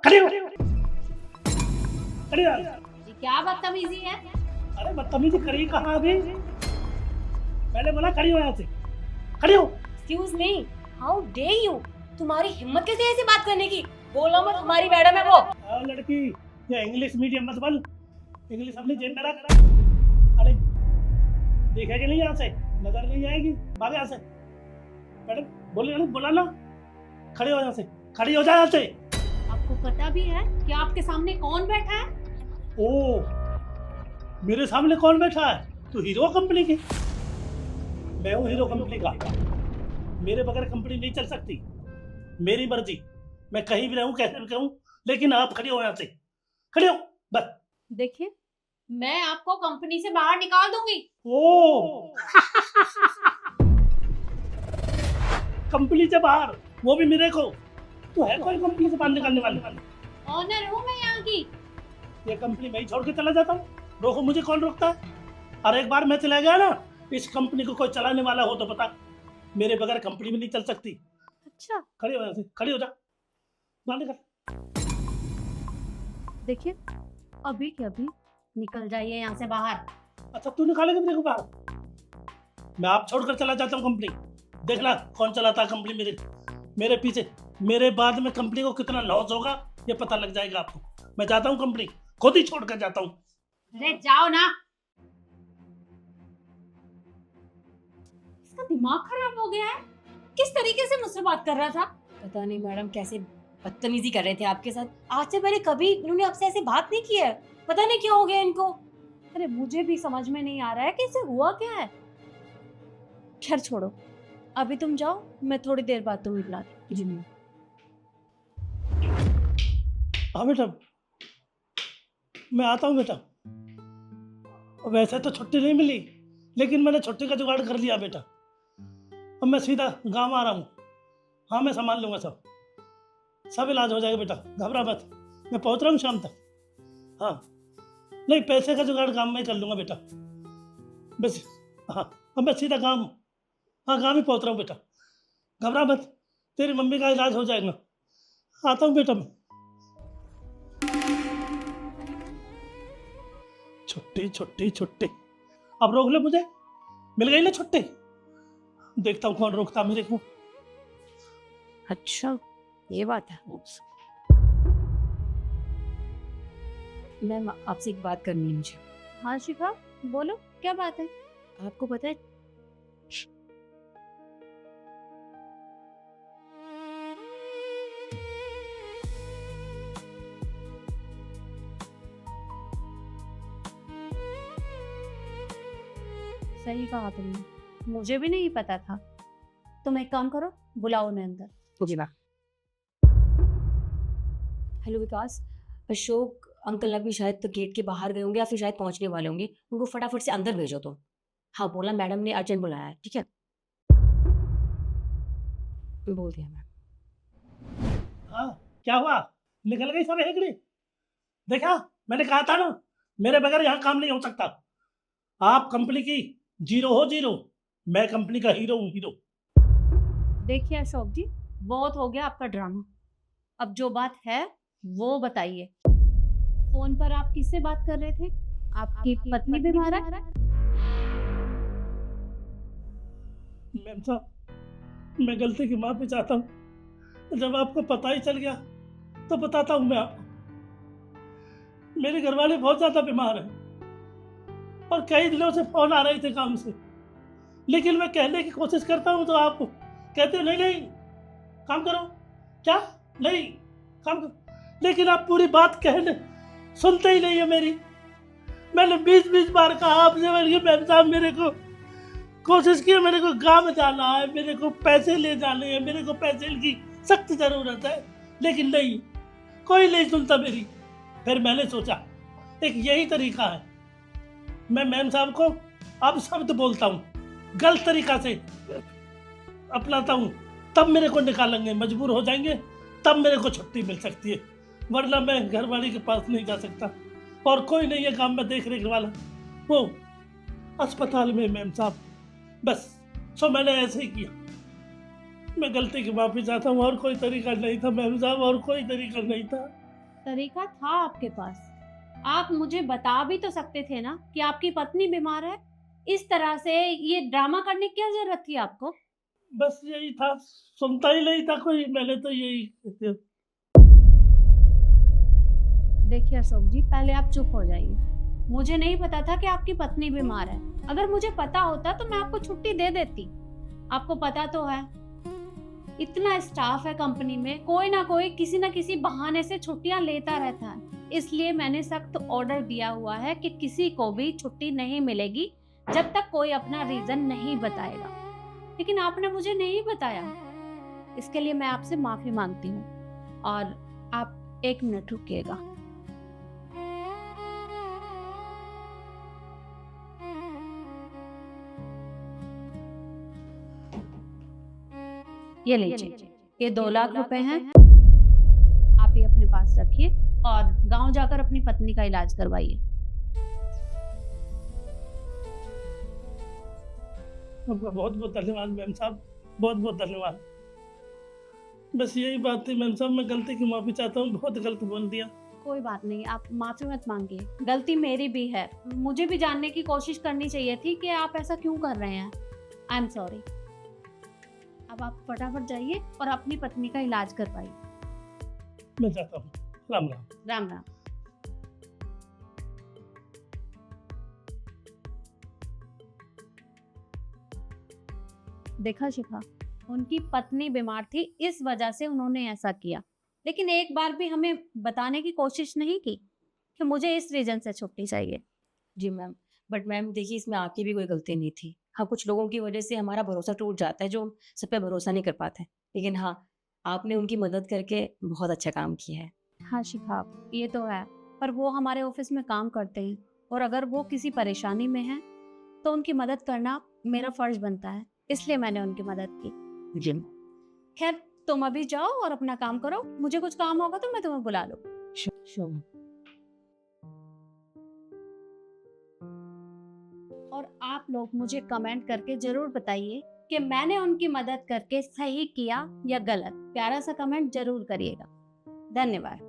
खड़ी हो, खड़ी हो। ये क्या बदतमीजी है? अरे बदतमीजी करी कहाँ अभी? मैंने बोला खड़ी हो यहाँ से, खड़ी हो। Excuse me, how day you? तुम्हारी हिम्मत कैसे है ऐसी बात करने की? बोलो मत, हमारी मैडम है वो। लड़की, ये इंग्लिश मीडियम मत बन, इंग्लिश अपनी जेब में रख। अरे देखेगी नहीं यहाँ से, नजर नहीं आएगी, भाग यहाँ से। मैडम बोलिए ना, बोला ना, खड़ी हो यहाँ से, खड़ी हो जा यहाँ से। आपको पता भी है कि आपके सामने कौन बैठा है? ओ, मेरे सामने कौन बैठा है? तू हीरो कंपनी की? मैं हूँ हीरो कंपनी का। मेरे बगैर कंपनी नहीं चल सकती, मेरी मर्जी। मैं कहीं भी रहूं, कैसे भी रहूं, लेकिन आप खड़ी हो यहाँ से, खड़ी हो बस। देखिए, मैं आपको कंपनी से बाहर निकाल दूंगी। ओ कंपनी से बाहर, वो भी मेरे को? तो है कोई कंपनी से बाहर निकालने वाली? ऑनर हूँ मैं यहाँ की। ये कंपनी मैं ही छोड़ के चला जाता हूँ, रोको मुझे कौन रोकता है? और एक बार मैं चला गया ना, इस कंपनी को कोई चलाने वाला हो तो पता, मेरे बगैर कंपनी भी नहीं चल सकती। अच्छा, खड़ी हो यहाँ से, खड़ी हो जा, बाहर निकल। देखिए, अभी के अभी निकल जाइए यहाँ से बाहर। अच्छा तू निकालेगा मेरे को बाहर? मैं आप छोड़कर चला जाता हूँ कंपनी। देखना कौन चलाता है कंपनी मेरे पीछे। मेरे बाद में कंपनी को कितना लॉस होगा ये पता लग जाएगा आपको। मैं जाता हूँ कंपनी, खुद ही छोड़कर जाता हूँ। अरे जाओ ना। इसका दिमाग खराब हो गया है। किस तरीके से मुझसे बात कर रहा था? पता नहीं मैडम कैसे बदतमीजी कर रहे थे आपके साथ। आज से पहले कभी इन्होंने आपसे ऐसे बात नहीं की है। पता नहीं क्या हो गया इनको। अरे मुझे भी समझ में नहीं आ रहा है कि इसे हुआ क्या है। खैर छोड़ो, अभी तुम जाओ, मैं थोड़ी देर बाद तुम्हें बुलाती जी। हाँ बेटा, मैं आता हूँ बेटा। वैसे तो छुट्टी नहीं मिली, लेकिन मैंने छुट्टी का जुगाड़ कर लिया बेटा। अब मैं सीधा गांव आ रहा हूँ। हाँ मैं संभाल लूँगा, सब इलाज हो जाएगा बेटा, घबरा मत। मैं पहुँच रहा हूँ शाम तक। हाँ नहीं, पैसे का जुगाड़ काम में ही कर लूँगा बेटा बस। हाँ अब मैं सीधा गाँव, हाँ गाँव ही पहुँच रहा हूँ बेटा, घबरा मत, तेरी मम्मी का इलाज हो जाएगा। आता हूँ बेटा मैं। छुट्टी छुट्टी छुट्टी, अब रोक ले मुझे, मिल गई ना छुट्टी। देखता हूँ कौन रोकता मेरे को। अच्छा ये बात है। मैम आपसे एक बात करनी है मुझे। हाँ शिखा बोलो, क्या बात है? आपको पता है सही कहा तुमने, मुझे भी नहीं पता था। तुम एक काम करो, बुलाओ उन्हें अंदर। जी मैम। हेलो विकास, अशोक अंकल अभी शायद तो गेट के बाहर गए होंगे या फिर शायद पहुंचने वाले होंगे। उनको फटाफट से अंदर भेजो तुम। हाँ बोला मैडम ने अर्जेंट बुलाया है, ठीक है? बोल दिया मैम। हाँ क्या हुआ, निकल गई सब हेकड़ी? देखा, मैंने कहा था ना, मेरे बगैर यहाँ काम नहीं हो सकता। आप कंपनी की जीरो हो, जीरो। मैं कंपनी का हीरो हूँ, हीरो। देखिए अशोक जी, बहुत हो गया आपका ड्रामा। अब जो बात है वो बताइए। फोन पर आप किससे बात कर रहे थे? आपकी पत्नी बीमार है? मैम साहब, मैं गलती की माफी चाहता हूँ। जब आपको पता ही चल गया तो बताता हूँ मैं आपको। मेरे घर वाले बहुत ज़्यादा बीमार हैं और कई दिनों से फ़ोन आ रहे थे काम से, लेकिन मैं कहने की कोशिश करता हूँ तो आप कहते हो नहीं नहीं काम करो। क्या नहीं काम करो, लेकिन आप पूरी बात कहने सुनते ही नहीं है मेरी। मैंने 20-20 बार कहा आपसे, मैम साहब मेरे को कोशिश की, मेरे को गाँव में जाना है, मेरे को पैसे ले जाने हैं, मेरे को पैसे की सख्त ज़रूरत है, लेकिन नहीं, कोई नहीं सुनता मेरी। फिर मैंने सोचा एक यही तरीका है, मैं मैम साहब को अब शब्द बोलता हूँ, गलत तरीका से अपनाता हूँ, तब मेरे को निकालेंगे, मजबूर हो जाएंगे, तब मेरे को छुट्टी मिल सकती है, वरना मैं घर वाली के पास नहीं जा सकता और कोई नहीं है काम में देख रेख वाला, वो अस्पताल में मैम साहब। बस सो मैंने ऐसे ही किया। मैं गलती की माफी चाहता हूँ, और कोई तरीका नहीं था मैम साहब, और कोई तरीका नहीं था। तरीका था आपके पास। आप मुझे बता भी तो सकते थे ना कि आपकी पत्नी बीमार है। इस तरह से ये ड्रामा करने की क्या जरूरत थी आपको? बस यही था, सुनता ही नहीं था कोई, मैंने तो यही। देखिए अशोक जी, पहले आप चुप हो जाइए। मुझे नहीं पता था कि आपकी पत्नी बीमार है। अगर मुझे पता होता तो मैं आपको छुट्टी दे देती। आपको पता तो है, इतना स्टाफ है कंपनी में, कोई ना कोई किसी ना किसी बहाने से छुट्टियां लेता रहता है। इसलिए मैंने सख्त ऑर्डर दिया हुआ है कि किसी को भी छुट्टी नहीं मिलेगी जब तक कोई अपना रीजन नहीं बताएगा। लेकिन आपने मुझे नहीं बताया। इसके लिए मैं आपसे माफी मांगती हूँ। और आप 1 मिनट रुकिएगा। ये लीजिए, ये 2 लाख रुपए हैं। आप ये अपने पास रखिए और गांव जाकर अपनी पत्नी का इलाज करवाइए। आपका बहुत बहुत धन्यवाद मैम साहब, बहुत बहुत धन्यवाद। बस यही बात थी मैम साहब, मैं गलती की माफ़ी चाहता हूँ, बहुत गलत बोल दिया। कोई बात नहीं, आप माफी मत मांगिए। गलती मेरी भी है। मुझे भी जानने की कोशिश करनी चाहिए थी कि आप ऐसा क्यों कर रहे हैं। I am sorry. अब आप फटाफट जाइए और अपनी पत्नी का इलाज करवाइए। मैं जाता हूँ, राम राम। राम राम। देखा शिखा, उनकी पत्नी बीमार थी, इस वजह से उन्होंने ऐसा किया। लेकिन एक बार भी हमें बताने की कोशिश नहीं की कि मुझे इस रीजन से छुट्टी चाहिए। जी मैम, बट मैम देखिए इसमें आपकी भी कोई गलती नहीं थी। हाँ, कुछ लोगों की वजह से हमारा भरोसा टूट जाता है, जो हम सब पे भरोसा नहीं कर पाते। लेकिन हाँ, आपने उनकी मदद करके बहुत अच्छा काम किया है। हाँ शिखा, ये तो है, पर वो हमारे ऑफिस में काम करते हैं और अगर वो किसी परेशानी में हैं तो उनकी मदद करना मेरा फर्ज बनता है। इसलिए मैंने उनकी मदद की। जी खैर, तुम अभी जाओ और अपना काम करो। मुझे कुछ काम होगा तो मैं तुम्हें बुला लूँ। श्योर। और आप लोग मुझे कमेंट करके जरूर बताइए कि मैंने उनकी मदद करके सही किया या गलत। प्यारा सा कमेंट जरूर करिएगा। धन्यवाद।